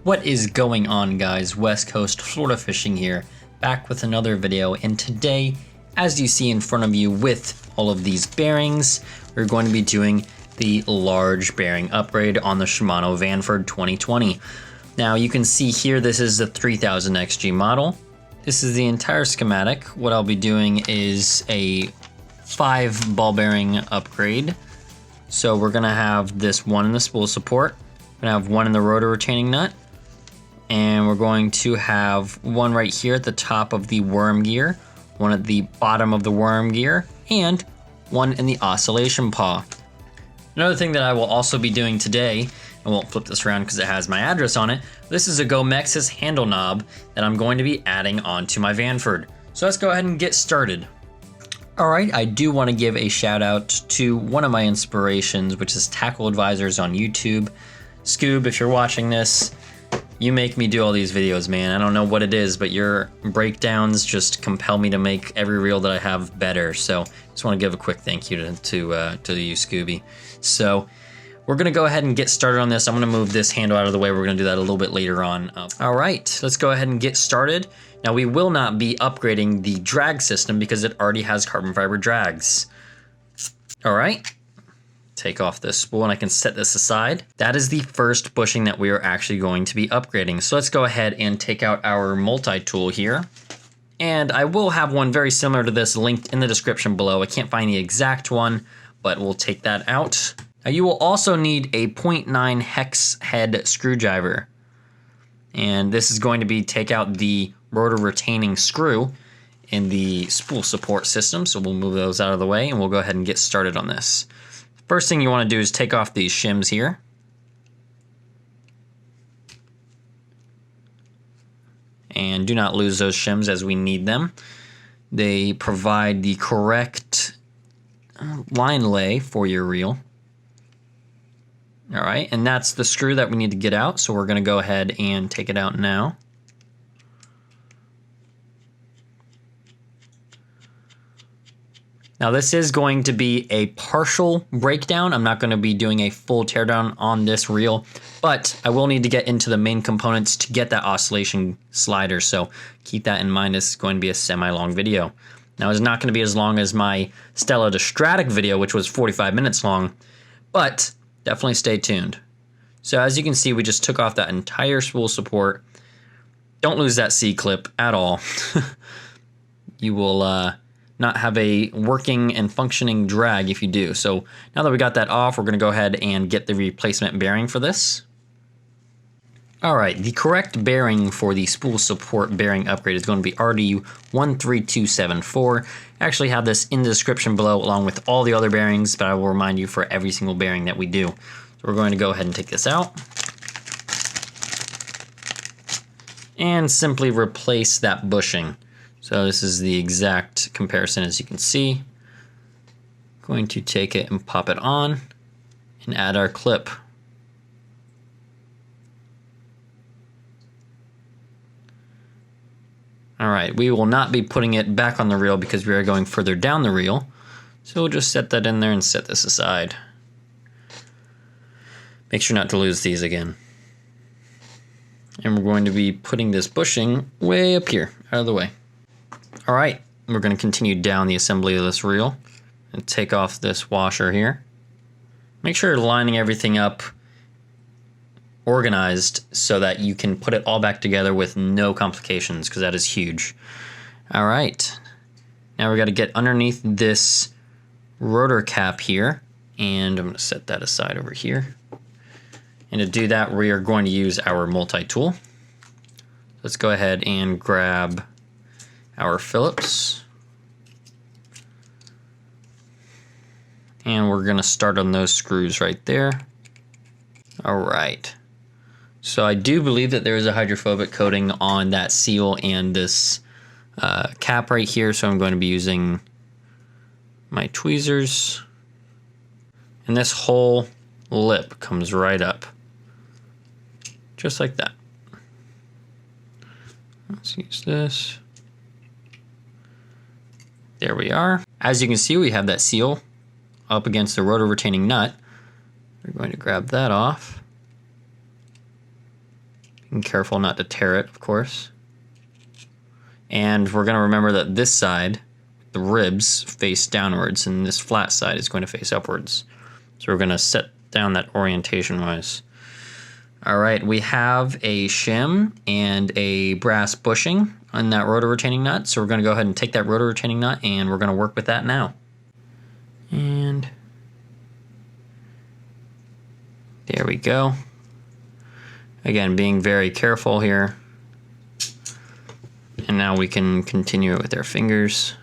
What is going on, guys? West Coast Florida Fishing here, back with another video, and today, as you see in front of you with all of these bearings, we're going to be doing the large bearing upgrade on the Shimano Vanford 2020. Now you can see here this is the 3000 XG model. This is the entire schematic. What I'll be doing is a 5 ball bearing upgrade. So we're gonna have this one in the spool support, we're gonna have one in the rotor retaining nut, and we're going to have one right here at the top of the worm gear, one at the bottom of the worm gear, and one in the oscillation paw. Another thing that I will also be doing today, I won't flip this around because it has my address on it, this is a Gomexus handle knob that I'm going to be adding onto my Vanford. So let's go ahead and get started. Alright, I do want to give a shout out to one of my inspirations, which is Tackle Advisors on YouTube. Scoob, if you're watching this, you make me do all these videos, man. I don't know what it is, but your breakdowns just compel me to make every reel that I have better. So just want to give a quick thank you to you, Scooby. So we're gonna go ahead and get started on this. I'm gonna move this handle out of the way. We're gonna do that a little bit later on. All right, let's go ahead and get started. Now we will not be upgrading the drag system because it already has carbon fiber drags. All right. Take off this spool and I can set this aside. That is the first bushing that we are actually going to be upgrading. So let's go ahead and take out our multi-tool here. And I will have one very similar to this linked in the description below. I can't find the exact one, but we'll take that out. Now you will also need a 0.9 hex head screwdriver. And this is going to be take out the rotor retaining screw in the spool support system. So we'll move those out of the way and we'll go ahead and get started on this. First thing you want to do is take off these shims here. And do not lose those shims as we need them. They provide the correct line lay for your reel. All right, and that's the screw that we need to get out, so we're going to go ahead and take it out now. Now this is going to be a partial breakdown. I'm not going to be doing a full teardown on this reel, but I will need to get into the main components to get that oscillation slider, so keep that in mind. This is going to be a semi-long video. Now it's not going to be as long as my Stella to Stratic video, which was 45 minutes long, but definitely stay tuned. So as you can see, we just took off that entire spool support. Don't lose that C-clip at all. You will not have a working and functioning drag if you do. So now that we got that off, we're gonna go ahead and get the replacement bearing for this. All right, the correct bearing for the spool support bearing upgrade is going to be RDU 13274. I actually have this in the description below along with all the other bearings, but I will remind you for every single bearing that we do. So we're going to go ahead and take this out and simply replace that bushing. So this is the exact comparison as you can see. Going to take it and pop it on and add our clip. All right, we will not be putting it back on the reel because we are going further down the reel. So we'll just set that in there and set this aside. Make sure not to lose these again. And we're going to be putting this bushing way up here, out of the way. All right, we're going to continue down the assembly of this reel and take off this washer here. Make sure you're lining everything up organized so that you can put it all back together with no complications, because that is huge. All right, now we got to get underneath this rotor cap here, and I'm going to set that aside over here. And to do that, we are going to use our multi-tool. Let's go ahead and grab our Phillips. And we're gonna start on those screws right there. All right. So I do believe that there is a hydrophobic coating on that seal and this cap right here. So I'm going to be using my tweezers. And this whole lip comes right up. Just like that. Let's use this. There we are. As you can see, we have that seal up against the rotor retaining nut. We're going to grab that off Being careful not to tear it, of course. And we're going to remember that this side, the ribs, face downwards, and this flat side is going to face upwards. So we're going to set down that orientation-wise. All right, we have a shim and a brass bushing on that rotor retaining nut. So we're going to go ahead and take that rotor retaining nut and we're going to work with that now. And there we go. Again, being very careful here. And now we can continue it with our fingers.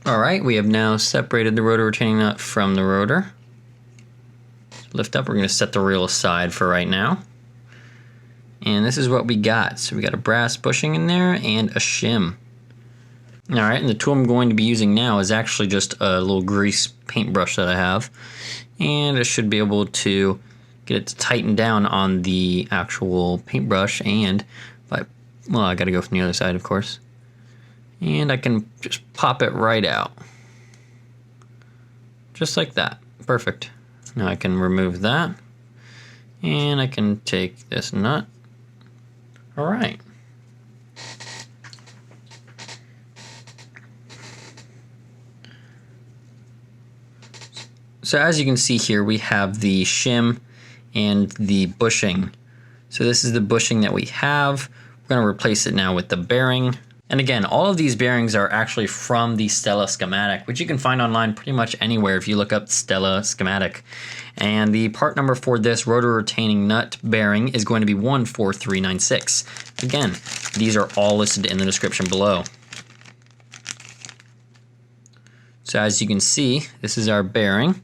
All right, we have now separated the rotor retaining nut from the rotor. Lift up, we're going to set the reel aside for right now. And this is what we got. So we got a brass bushing in there and a shim. All right, and the tool I'm going to be using now is actually just a little grease paintbrush that I have. And I should be able to get it to tighten down on the actual paintbrush. And, well, I got to go from the other side, of course. And I can just pop it right out. Just like that. Perfect. Now I can remove that. And I can take this nut. All right. So as you can see here, we have the shim and the bushing. So this is the bushing that we have. We're going to replace it now with the bearing. And again, all of these bearings are actually from the Stella schematic, which you can find online pretty much anywhere if you look up Stella schematic. And the part number for this rotor retaining nut bearing is going to be 14396. Again, these are all listed in the description below. So as you can see, this is our bearing.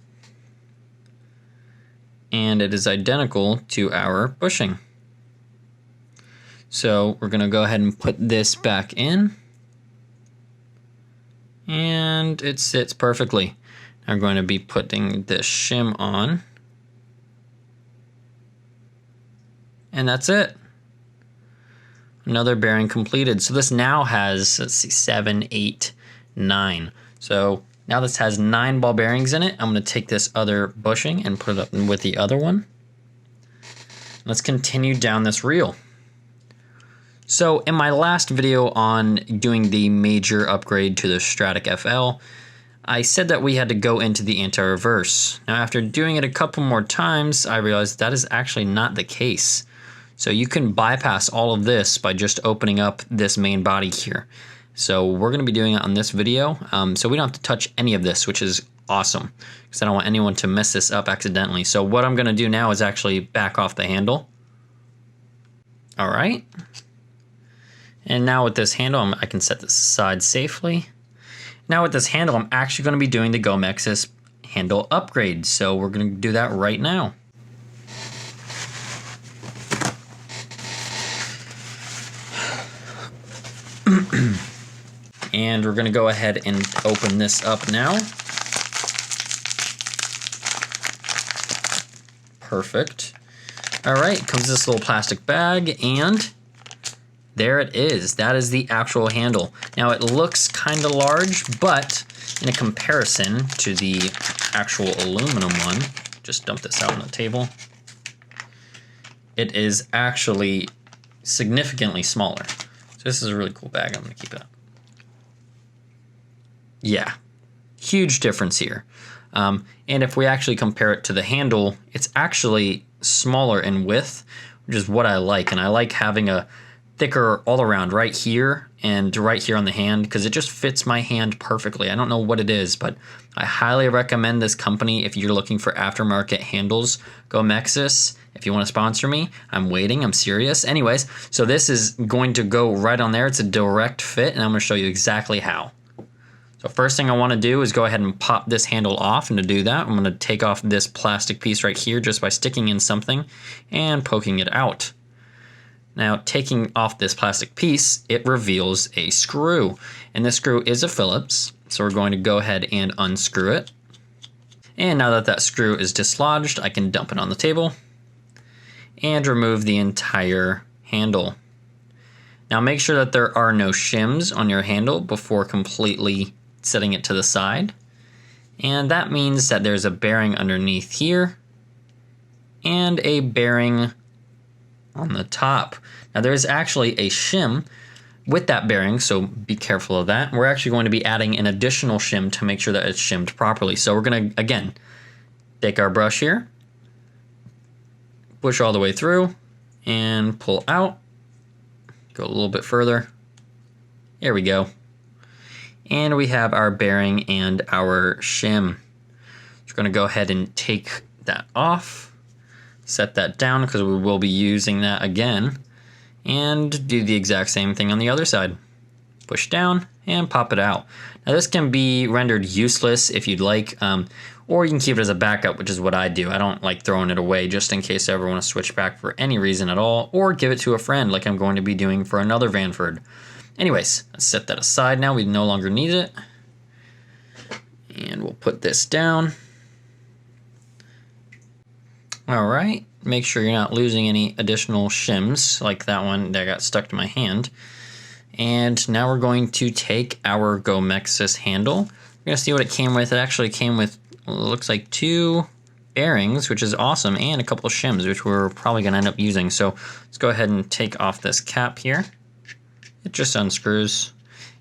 And it is identical to our bushing. So we're going to go ahead and put this back in. And it sits perfectly. Now we're going to be putting this shim on. And that's it. Another bearing completed. So this now has, let's see, 7, 8, 9. So now this has 9 ball bearings in it. I'm going to take this other bushing and put it up with the other one. Let's continue down this reel. So in my last video on doing the major upgrade to the Stratic FL, I said that we had to go into the anti-reverse. Now after doing it a couple more times, I realized that is actually not the case. So you can bypass all of this by just opening up this main body here. So we're going to be doing it on this video, so we don't have to touch any of this, which is awesome, because I don't want anyone to mess this up accidentally. So what I'm going to do now is actually back off the handle. All right. And now with this handle, I can set this aside safely. Now with this handle, I'm actually going to be doing the Gomexus Handle upgrade. So we're going to do that right now. And we're going to go ahead and open this up now. Perfect. All right, comes this little plastic bag, and there it is. That is the actual handle. Now it looks kind of large, but in a comparison to the actual aluminum one, just dump this out on the table, it is actually significantly smaller. So this is a really cool bag. I'm going to keep it up. Yeah, huge difference here. And if we actually compare it to the handle, it's actually smaller in width, which is what I like. And I like having a thicker all around right here and right here on the hand, because it just fits my hand perfectly. I don't know what it is, but I highly recommend this company if you're looking for aftermarket handles. Gomexus, if you want to sponsor me, I'm waiting, I'm serious. Anyways, so this is going to go right on there. It's a direct fit, and I'm going to show you exactly how. So first thing I want to do is go ahead and pop this handle off, and to do that, I'm going to take off this plastic piece right here just by sticking in something and poking it out. Now, taking off this plastic piece, it reveals a screw, and this screw is a Phillips, so we're going to go ahead and unscrew it. And now that that screw is dislodged, I can dump it on the table and remove the entire handle. Now make sure that there are no shims on your handle before completely setting it to the side. And that means that there's a bearing underneath here and a bearing on the top. Now there's actually a shim with that bearing, so be careful of that. We're actually going to be adding an additional shim to make sure that it's shimmed properly. So we're gonna, again, take our brush here, push all the way through, and pull out. Go a little bit further. There we go. And we have our bearing and our shim. We're gonna go ahead and take that off, set that down because we will be using that again, and do the exact same thing on the other side. Push down and pop it out. Now this can be rendered useless if you'd like, or you can keep it as a backup, which is what I do. I don't like throwing it away just in case I ever want to switch back for any reason at all, or give it to a friend like I'm going to be doing for another Vanford. Anyways, let's set that aside now. We no longer need it. And we'll put this down. All right, make sure you're not losing any additional shims like that one that got stuck to my hand. And now we're going to take our Gomexus handle. We're gonna see what it came with. It actually came with, looks like 2 bearings, which is awesome, and a couple of shims, which we're probably gonna end up using. So let's go ahead and take off this cap here. It just unscrews.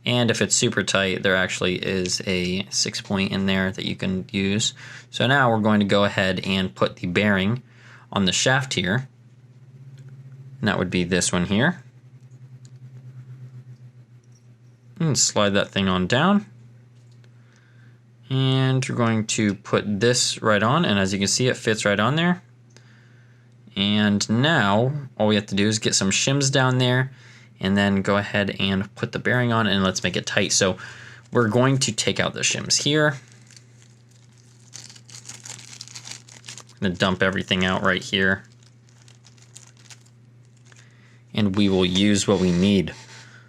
And if it's super tight, there actually is a 6-point in there that you can use. So now we're going to go ahead and put the bearing on the shaft here. And that would be this one here. And slide that thing on down. And we're going to put this right on, and as you can see, it fits right on there. And now all we have to do is get some shims down there, and then go ahead and put the bearing on, and let's make it tight. So we're going to take out the shims here. I'm gonna dump everything out right here. And we will use what we need.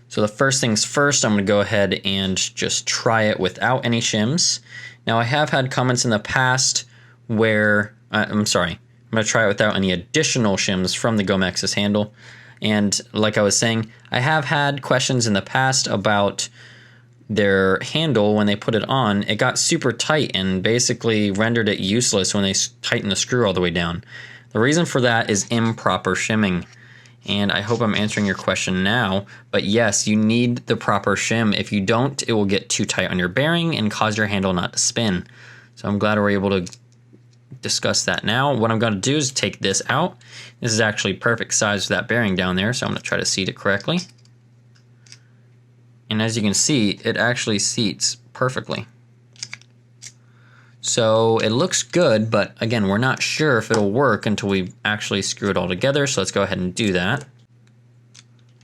So the first things first, I'm gonna go ahead and just try it without any shims. Now I have had comments in the past where, I'm gonna try it without any additional shims from the Gomexus handle. And like I was saying, I have had questions in the past about their handle when they put it on. It got super tight and basically rendered it useless when they tightened the screw all the way down. The reason for that is improper shimming. And I hope I'm answering your question now, but yes, you need the proper shim. If you don't, it will get too tight on your bearing and cause your handle not to spin. So I'm glad we're able to discuss that now. What I'm going to do is take this out. This is actually perfect size for that bearing down there, so I'm going to try to seat it correctly. And as you can see, it actually seats perfectly. So it looks good, but again, we're not sure if it'll work until we actually screw it all together. So let's go ahead and do that.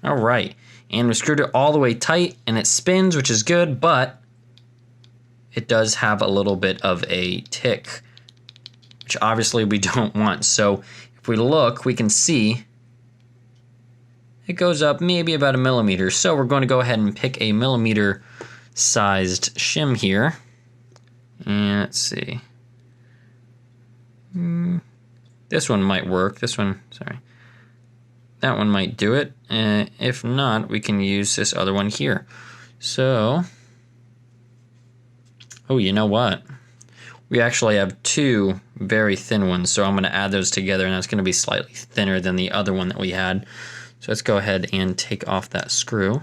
All right, and we screwed it all the way tight and it spins, which is good, but it does have a little bit of a tick, which obviously we don't want. So if we look, we can see it goes up maybe about 1 millimeter. So we're going to go ahead and pick a 1mm sized shim here. And let's see. This one might work. That one might do it. If not, we can use this other one here. So, oh, you know what? We actually have 2 very thin ones, so I'm going to add those together, and that's going to be slightly thinner than the other one that we had. So let's go ahead and take off that screw.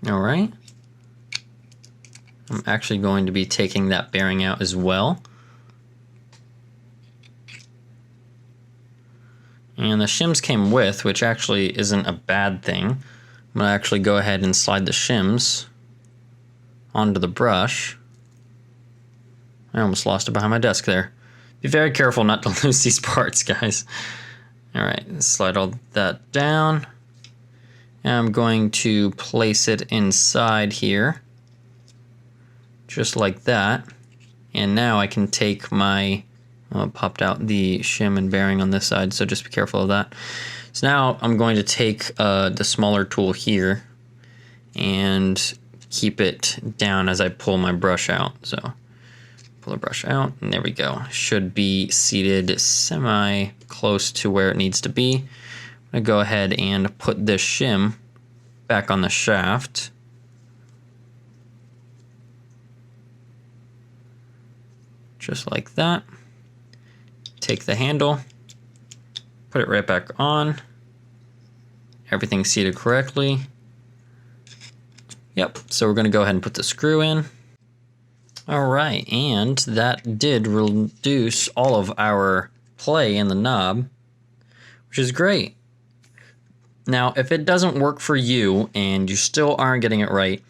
All right. I'm actually going to be taking that bearing out as well. And the shims came with, which actually isn't a bad thing. I'm going to actually go ahead and slide the shims onto the brush. I almost lost it behind my desk there. Be very careful not to lose these parts, guys. All right, slide all that down. And I'm going to place it inside here. Just like that. And now I can take my, well, it popped out the shim and bearing on this side, so just be careful of that. So now I'm going to take the smaller tool here and keep it down as I pull my brush out. So pull the brush out, and there we go. Should be seated semi close to where it needs to be. I'm gonna go ahead and put this shim back on the shaft. Just like that. Take the handle, put it right back on. Everything's seated correctly. Yep, so we're gonna go ahead and put the screw in. All right, and that did reduce all of our play in the knob, which is great. Now, if it doesn't work for you and you still aren't getting it right,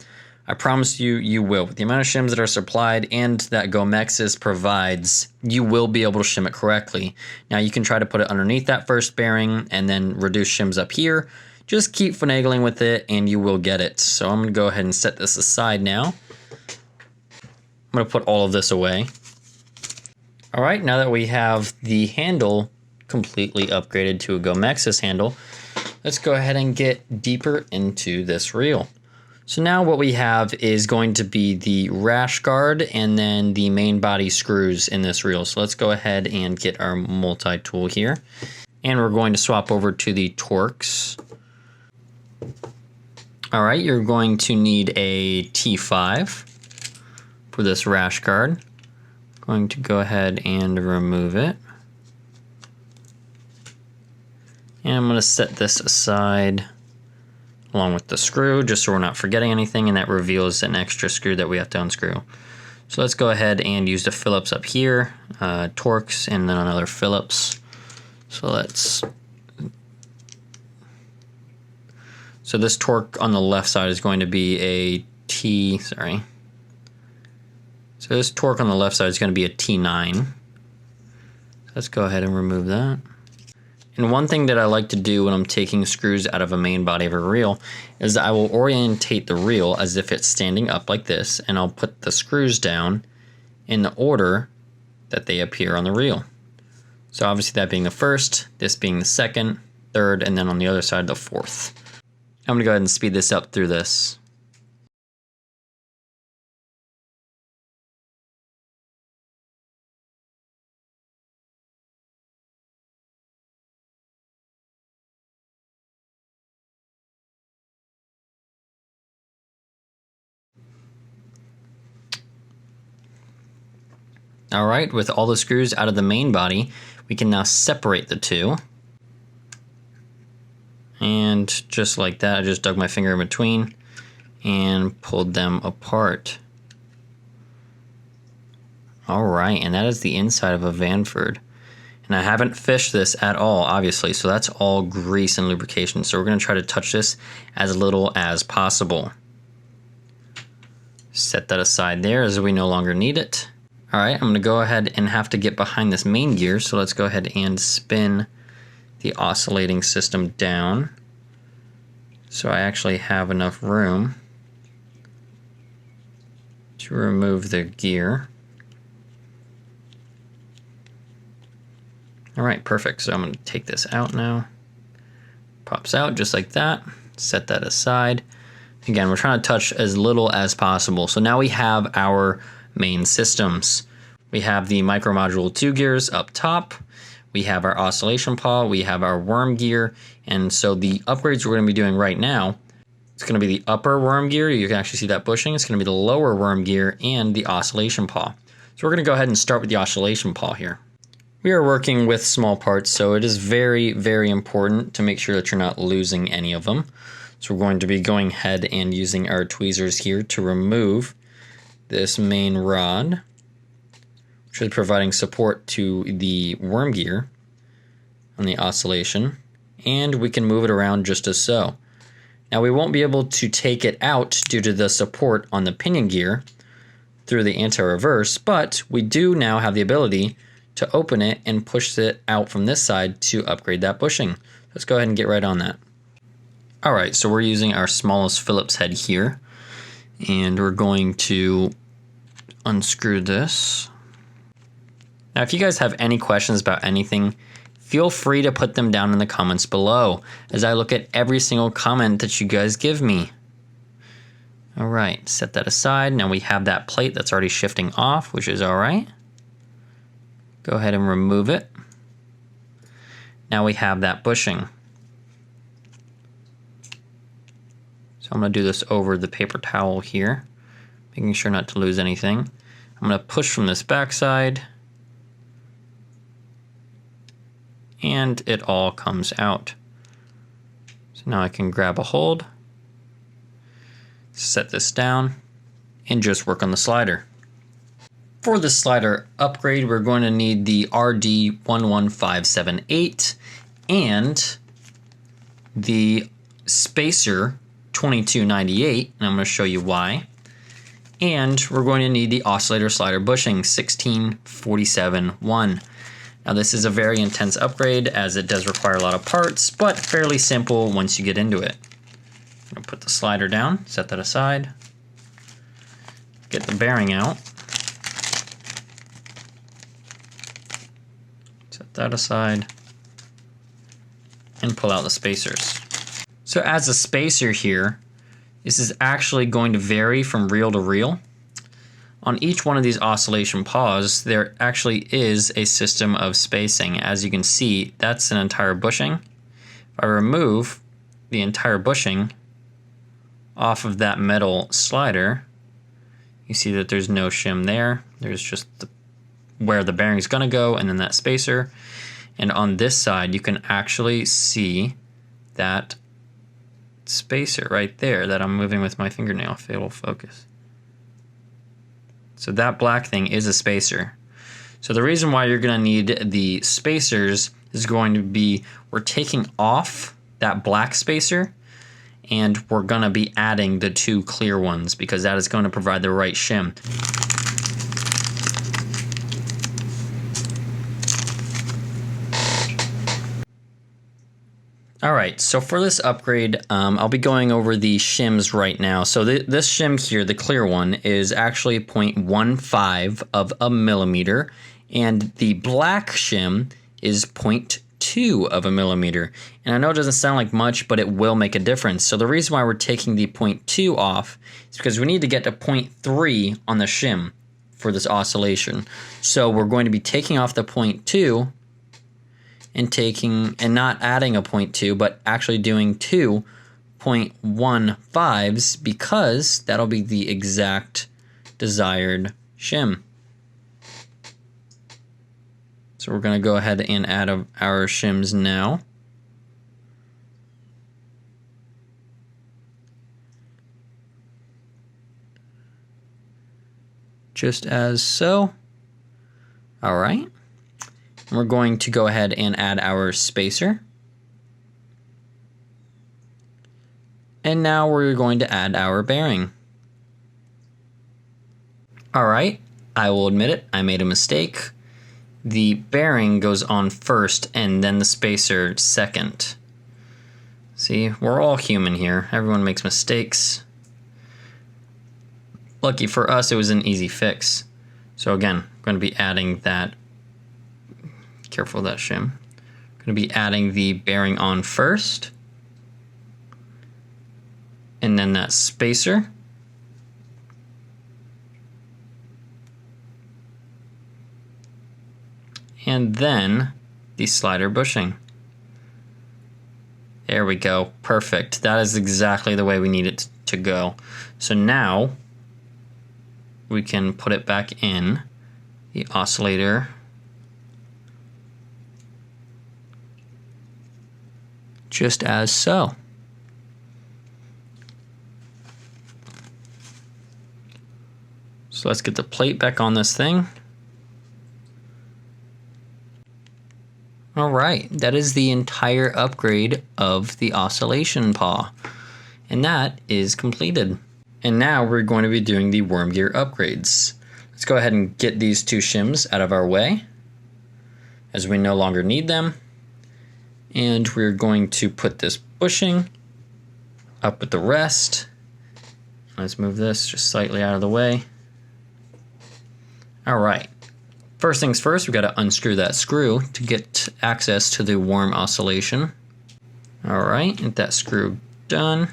I promise you, you will. With the amount of shims that are supplied and that Gomexus provides, you will be able to shim it correctly. Now, you can try to put it underneath that first bearing and then reduce shims up here. Just keep finagling with it and you will get it. So I'm gonna go ahead and set this aside now. I'm gonna put all of this away. All right, now that we have the handle completely upgraded to a Gomexus handle, let's go ahead and get deeper into this reel. So now what we have is going to be the rash guard and then the main body screws in this reel. So let's go ahead and get our multi-tool here. And we're going to swap over to the Torx. All right, you're going to need a T5 for this rash guard. Going to go ahead and remove it. And I'm going to set this aside along with the screw, just so we're not forgetting anything, and that reveals an extra screw that we have to unscrew. So let's go ahead and use the Phillips up here, Torx, and then another Phillips. So this torque on the left side is going to be a So this torque on the left side is going to be a T9. Let's go ahead and remove that. And one thing that I like to do when I'm taking screws out of a main body of a reel is I will orientate the reel as if it's standing up like this, and I'll put the screws down in the order that they appear on the reel. So obviously that being the first, this being the second, third, and then on the other side the fourth. I'm gonna go ahead and speed this up through this. All right, with all the screws out of the main body, we can now separate the two. And just like that, I just dug my finger in between and pulled them apart. All right, and that is the inside of a Vanford. And I haven't fished this at all, obviously, so that's all grease and lubrication. So we're gonna try to touch this as little as possible. Set that aside there as we no longer need it. All right, I'm gonna go ahead and have to get behind this main gear, so let's go ahead and spin the oscillating system down so I actually have enough room to remove the gear. All right, perfect. So I'm gonna take this out now. Pops out just like that. Set that aside. Again, we're trying to touch as little as possible. So now we have our main systems. We have the micro module 2 gears up top. We have our oscillation pawl. We have our worm gear. And so the upgrades we're going to be doing right now, it's going to be the upper worm gear. You can actually see that bushing. It's going to be the lower worm gear and the oscillation pawl. So we're going to go ahead and start with the oscillation pawl here. We are working with small parts, so it is very, very important to make sure that you're not losing any of them. So we're going to be going ahead and using our tweezers here to remove this main rod, which is providing support to the worm gear on the oscillation, and we can move it around just as so. Now we won't be able to take it out due to the support on the pinion gear through the anti-reverse, but we do now have the ability to open it and push it out from this side to upgrade that bushing. Let's go ahead and get right on that. All right, so we're using our smallest Phillips head here, and we're going to unscrew this. Now, if you guys have any questions about anything, feel free to put them down in the comments below, as I look at every single comment that you guys give me. All right, set that aside. Now we have that plate that's already shifting off, which is all right. Go ahead and remove it. Now we have that bushing. So I'm going to do this over the paper towel here, making sure not to lose anything. I'm going to push from this backside, and it all comes out. So now I can grab a hold, set this down, and just work on the slider. For the slider upgrade, we're going to need the RD11578 and the spacer 2298, and I'm going to show you why. And we're going to need the oscillator slider bushing 16471. Now this is a very intense upgrade as it does require a lot of parts, but fairly simple once you get into it. I'm going to put the slider down, set that aside, get the bearing out, set that aside, and pull out the spacers. So as a spacer here, this is actually going to vary from reel to reel. On each one of these oscillation paws, there actually is a system of spacing. As you can see, that's an entire bushing. If I remove the entire bushing off of that metal slider, you see that there's no shim there. There's just where the bearing is going to go and then that spacer. And on this side, you can actually see that spacer right there that I'm moving with my fingernail, if it'll focus. So that black thing is a spacer. So the reason why you're going to need the spacers is going to be, we're taking off that black spacer and we're going to be adding the two clear ones because that is going to provide the right shim. Alright, so for this upgrade, I'll be going over the shims right now. So this shim here, the clear one, is actually 0.15 of a millimeter, and the black shim is 0.2 of a millimeter. And I know it doesn't sound like much, but it will make a difference. So the reason why we're taking the 0.2 off is because we need to get to 0.3 on the shim for this oscillation. So we're going to be taking off the 0.2 and not adding a 0.2, but actually doing 2.15s because that'll be the exact desired shim. So we're going to go ahead and add our shims now. Just as so. All right. We're going to go ahead and add our spacer. And now we're going to add our bearing. All right, I will admit it, I made a mistake. The bearing goes on first and then the spacer second. See, we're all human here. Everyone makes mistakes. Lucky for us, it was an easy fix. So again, I'm going to be adding that. Careful of that shim. I'm going to be adding the bearing on first, and then that spacer, and then the slider bushing. There we go, perfect. That is exactly the way we need it to go. So now we can put it back in the oscillator. Just as so. So let's get the plate back on this thing. All right, that is the entire upgrade of the oscillation paw. And that is completed. And now we're going to be doing the worm gear upgrades. Let's go ahead and get these two shims out of our way, as we no longer need them. And we're going to put this bushing up with the rest. Let's move this just slightly out of the way. All right. First things first, we've got to unscrew that screw to get access to the worm oscillation. All right, get that screw done.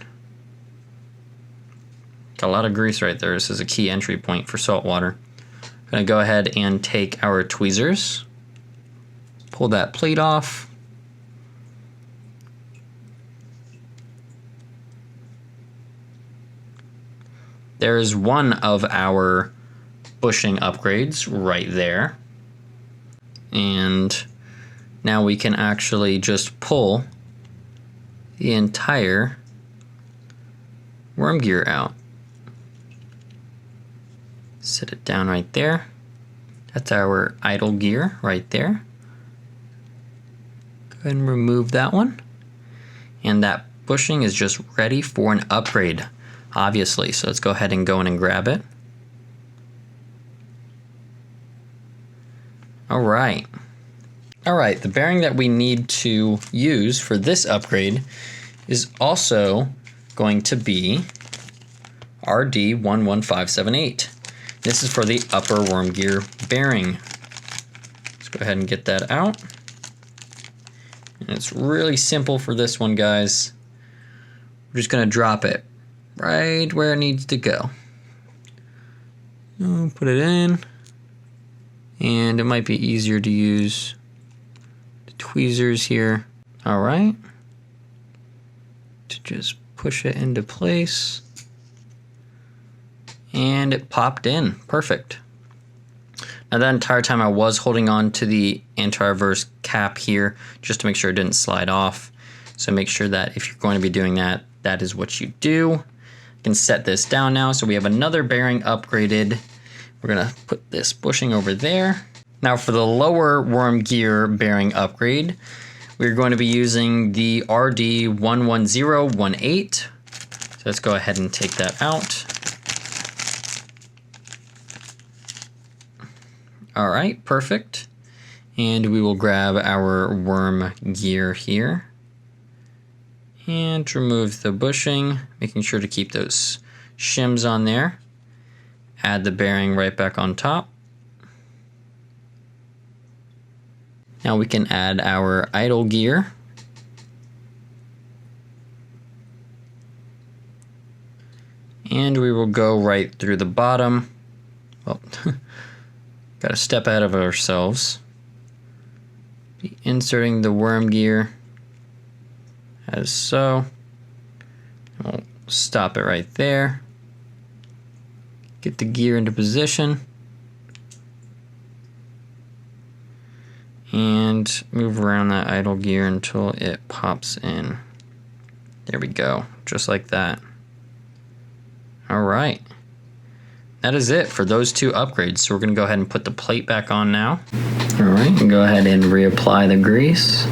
Got a lot of grease right there. This is a key entry point for salt water. I'm gonna go ahead and take our tweezers, pull that plate off. there's one of our bushing upgrades right there. And now we can actually just pull the entire worm gear out. Set it down right there. That's our idle gear right there. Go ahead and remove that one. And that bushing is just ready for an upgrade, obviously. So let's go ahead and go in and grab it. All right. All right, the bearing that we need to use for this upgrade is also going to be RD11578. This is for the upper worm gear bearing. Let's go ahead and get that out. And it's really simple for this one, guys. We're just gonna drop it right where it needs to go. Put it in. And it might be easier to use the tweezers here. All right. To just push it into place. And it popped in, perfect. Now that entire time I was holding on to the anti-reverse cap here just to make sure it didn't slide off. So make sure that if you're going to be doing that, that is what you do. You can set this down now. So we have another bearing upgraded. We're gonna put this bushing over there. Now for the lower worm gear bearing upgrade, we're going to be using the RD11018. So let's go ahead and take that out. All right, perfect. And we will grab our worm gear here and remove the bushing, making sure to keep those shims on there. Add the bearing right back on top. Now we can add our idle gear. And we will go right through the bottom. Well, got to step out of ourselves. Be inserting the worm gear as so. We'll stop it right there. Get the gear into position. And move around that idle gear until it pops in. There we go, just like that. All right. That is it for those two upgrades. So we're gonna go ahead and put the plate back on now. All right, and go ahead and reapply the grease.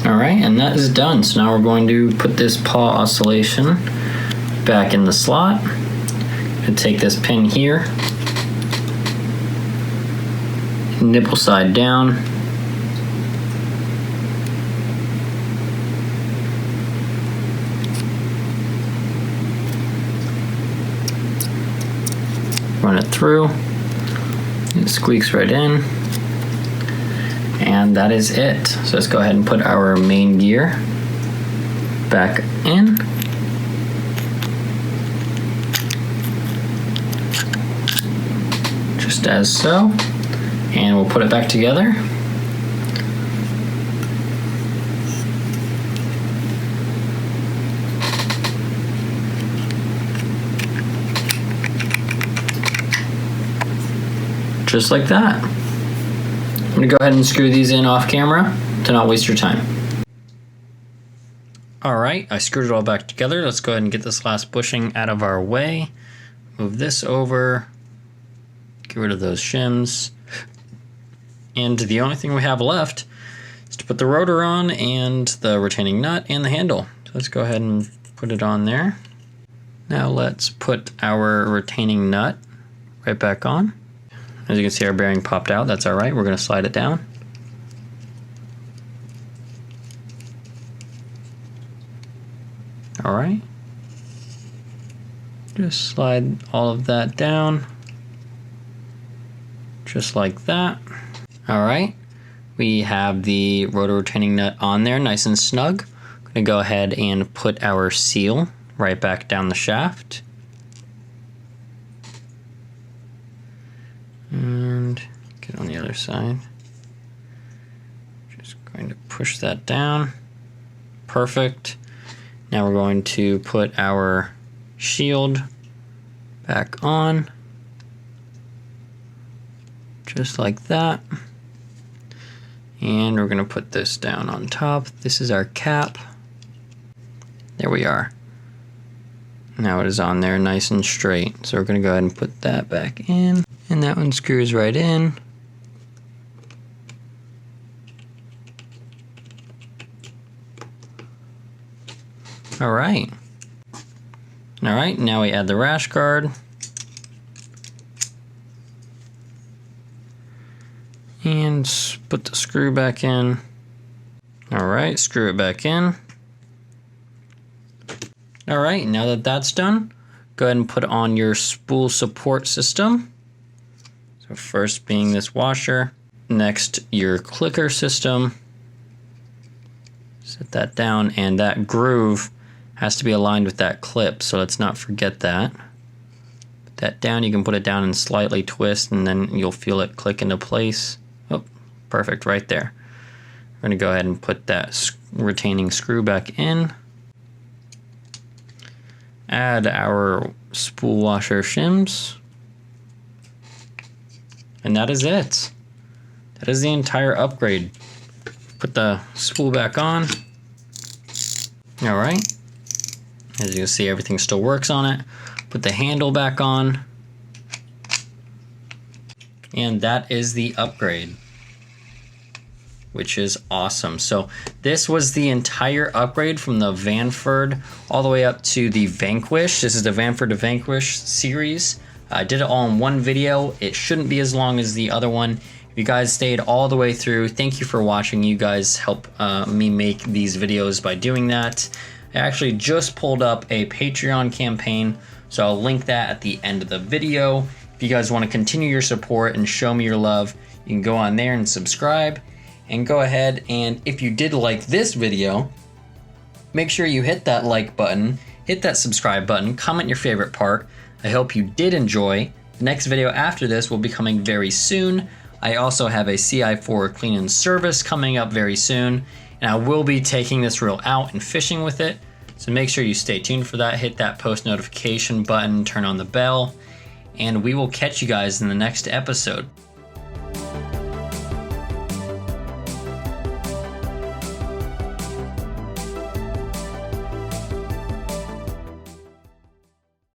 All right, and that is done. So now we're going to put this paw oscillation back in the slot. And take this pin here, nipple side down. Run it through. It squeaks right in. And that is it. So let's go ahead and put our main gear back in. Just as so. And we'll put it back together. Just like that. I'm gonna go ahead and screw these in off camera to not waste your time. All right, I screwed it all back together. Let's go ahead and get this last bushing out of our way. Move this over, get rid of those shims. And the only thing we have left is to put the rotor on and the retaining nut and the handle. So let's go ahead and put it on there. Now let's put our retaining nut right back on. As you can see, our bearing popped out. That's all right. We're going to slide it down. All right. Just slide all of that down. Just like that. All right. We have the rotor retaining nut on there, nice and snug. I'm going to go ahead and put our seal right back down the shaft. Get on the other side. Just going to push that down. Perfect. Now we're going to put our shield back on. Just like that. And we're going to put this down on top. This is our cap. There we are. Now it is on there nice and straight. So we're going to go ahead and put that back in. And that one screws right in. All right. All right, now we add the rash guard. And put the screw back in. All right, screw it back in. All right, now that that's done, go ahead and put on your spool support system. So first being this washer, next your clicker system. Set that down, and that groove has to be aligned with that clip, so let's not forget that. Put that down, you can put it down and slightly twist, and then you'll feel it click into place. Oh, perfect, right there. We're gonna go ahead and put that retaining screw back in. Add our spool washer shims. And that is it. That is the entire upgrade. Put the spool back on. All right. As you can see, everything still works on it. Put the handle back on. And that is the upgrade, which is awesome. So this was the entire upgrade from the Vanford all the way up to the Vanquish. This is the Vanford to Vanquish series. I did it all in one video. It shouldn't be as long as the other one. If you guys stayed all the way through, thank you for watching. You guys help me make these videos by doing that. I actually just pulled up a Patreon campaign, so I'll link that at the end of the video. If you guys want to continue your support and show me your love, you can go on there and subscribe. And go ahead, and if you did like this video, make sure you hit that like button, hit that subscribe button, comment your favorite part. I hope you did enjoy. The next video after this will be coming very soon. I also have a CI4 clean and service coming up very soon, and I will be taking this reel out and fishing with it. So make sure you stay tuned for that. Hit that post notification button, turn on the bell, and we will catch you guys in the next episode.